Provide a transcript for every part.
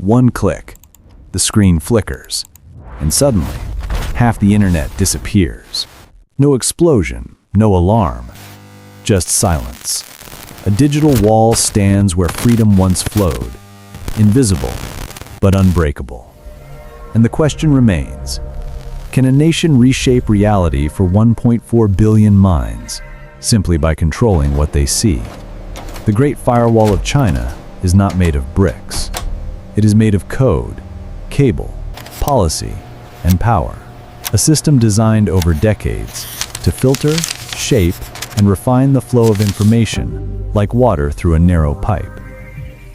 One click, the screen flickers, and suddenly, half the internet disappears. No explosion, no alarm, just silence. A digital wall stands where freedom once flowed, invisible but unbreakable. And the question remains, can a nation reshape reality for 1.4 billion minds simply by controlling what they see? The Great Firewall of China is not made of bricks. It is made of code, cable, policy, and power. A system designed over decades to filter, shape, and refine the flow of information like water through a narrow pipe.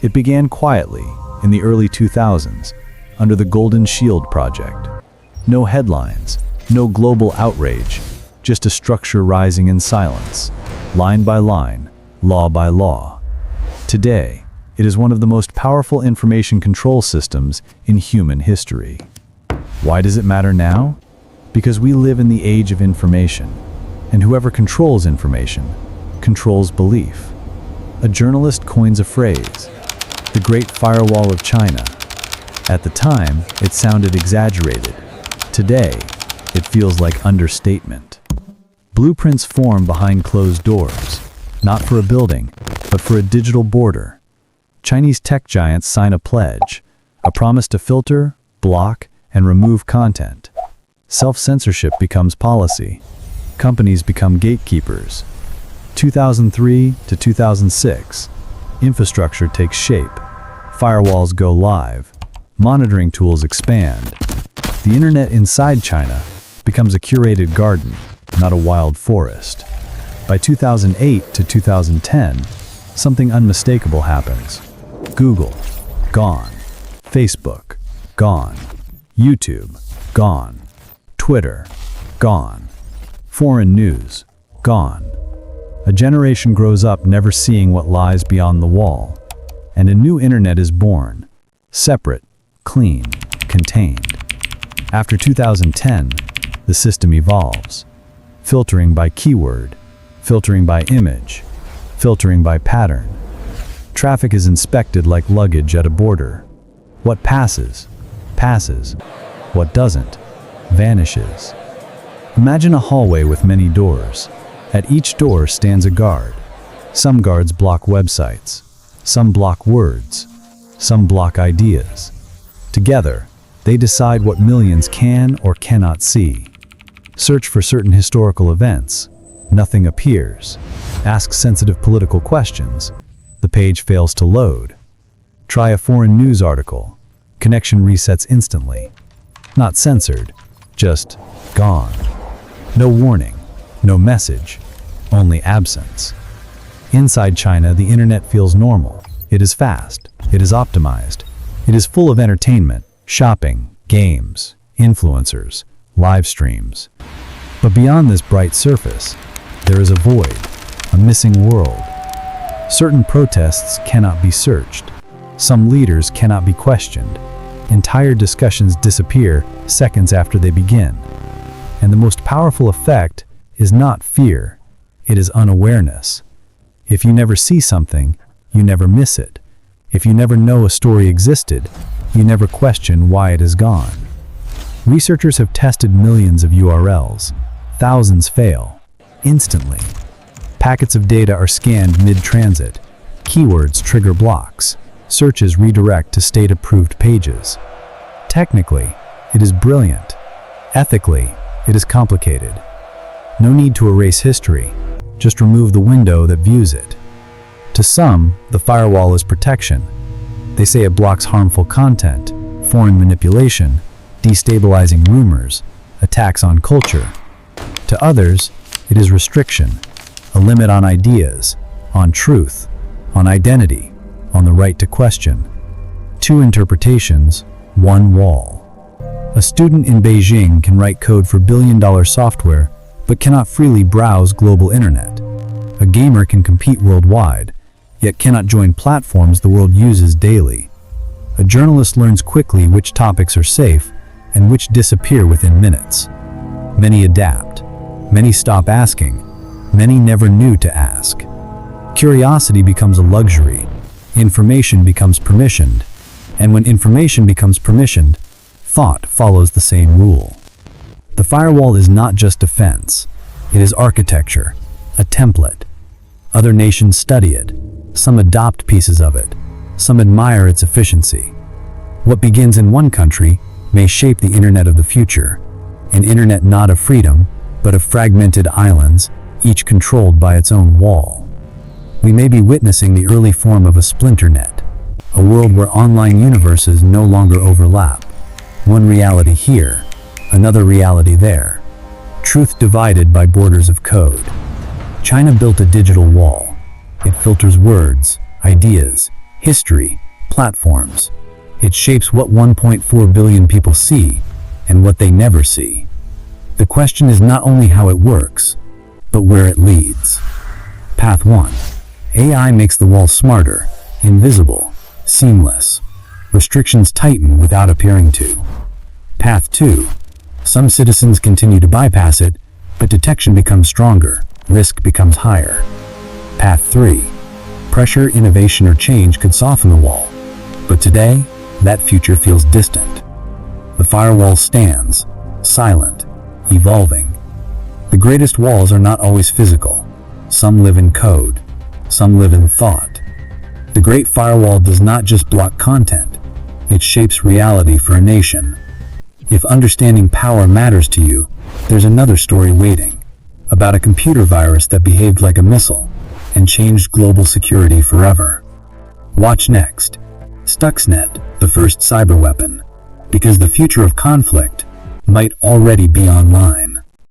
It began quietly in the early 2000s under the Golden Shield project. No headlines, no global outrage, just a structure rising in silence, line by line, law by law. Today, it is one of the most powerful information control systems in human history. Why does it matter now? Because we live in the age of information, and whoever controls information controls belief. A journalist coins a phrase, the Great Firewall of China. At the time, it sounded exaggerated. Today, it feels like understatement. Blueprints form behind closed doors, not for a building, but for a digital border. Chinese tech giants sign a pledge, a promise to filter, block, and remove content. Self-censorship becomes policy. Companies become gatekeepers. 2003 to 2006, infrastructure takes shape. Firewalls go live. Monitoring tools expand. The internet inside China becomes a curated garden, not a wild forest. By 2008 to 2010, something unmistakable happens. Google, gone. Facebook, gone. YouTube, gone. Twitter, gone. Foreign news, gone. A generation grows up never seeing what lies beyond the wall, and a new internet is born, separate, clean, contained. After 2010, the system evolves. Filtering by keyword, filtering by image, filtering by pattern. Traffic is inspected like luggage at a border. What passes, passes. What doesn't, vanishes. Imagine a hallway with many doors. At each door stands a guard. Some guards block websites. Some block words. Some block ideas. Together, they decide what millions can or cannot see. Search for certain historical events. Nothing appears. Ask sensitive political questions. The page fails to load. Try a foreign news article. Connection resets instantly. Not censored, just gone. No warning, no message, only absence. Inside China, the internet feels normal. It is fast. It is optimized. It is full of entertainment, shopping, games, influencers, live streams. But beyond this bright surface, there is a void, a missing world. Certain protests cannot be searched. Some leaders cannot be questioned. Entire discussions disappear seconds after they begin. And the most powerful effect is not fear, it is unawareness. If you never see something, you never miss it. If you never know a story existed, you never question why it is gone. Researchers have tested millions of URLs. Thousands fail, instantly. Packets of data are scanned mid-transit. Keywords trigger blocks. Searches redirect to state-approved pages. Technically, it is brilliant. Ethically, it is complicated. No need to erase history, just remove the window that views it. To some, the firewall is protection. They say it blocks harmful content, foreign manipulation, destabilizing rumors, attacks on culture. To others, it is restriction, a limit on ideas, on truth, on identity, on the right to question. Two interpretations, one wall. A student in Beijing can write code for billion-dollar software, but cannot freely browse global internet. A gamer can compete worldwide, yet cannot join platforms the world uses daily. A journalist learns quickly which topics are safe and which disappear within minutes. Many adapt. Many stop asking. Many never knew to ask. Curiosity becomes a luxury. Information becomes permissioned. And when information becomes permissioned, thought follows the same rule. The firewall is not just defense. It is architecture, a template. Other nations study it. Some adopt pieces of it. Some admire its efficiency. What begins in one country may shape the internet of the future, an internet not of freedom, but of fragmented islands, each controlled by its own wall. We may be witnessing the early form of a splinter net, a world where online universes no longer overlap. One reality here, another reality there. Truth divided by borders of code. China built a digital wall. It filters words, ideas, history, platforms. It shapes what 1.4 billion people see and what they never see. The question is not only how it works, but where it leads. Path 1. AI makes the wall smarter, invisible, seamless. Restrictions tighten without appearing to. Path 2. Some citizens continue to bypass it, but detection becomes stronger, risk becomes higher. Path 3. Pressure, innovation, or change could soften the wall, but today, that future feels distant. The firewall stands, silent, evolving. The greatest walls are not always physical. Some live in code. Some live in thought. The Great Firewall does not just block content. It shapes reality for a nation. If understanding power matters to you, there's another story waiting, about a computer virus that behaved like a missile and changed global security forever. Watch next. Stuxnet, the first cyber weapon, because the future of conflict might already be online.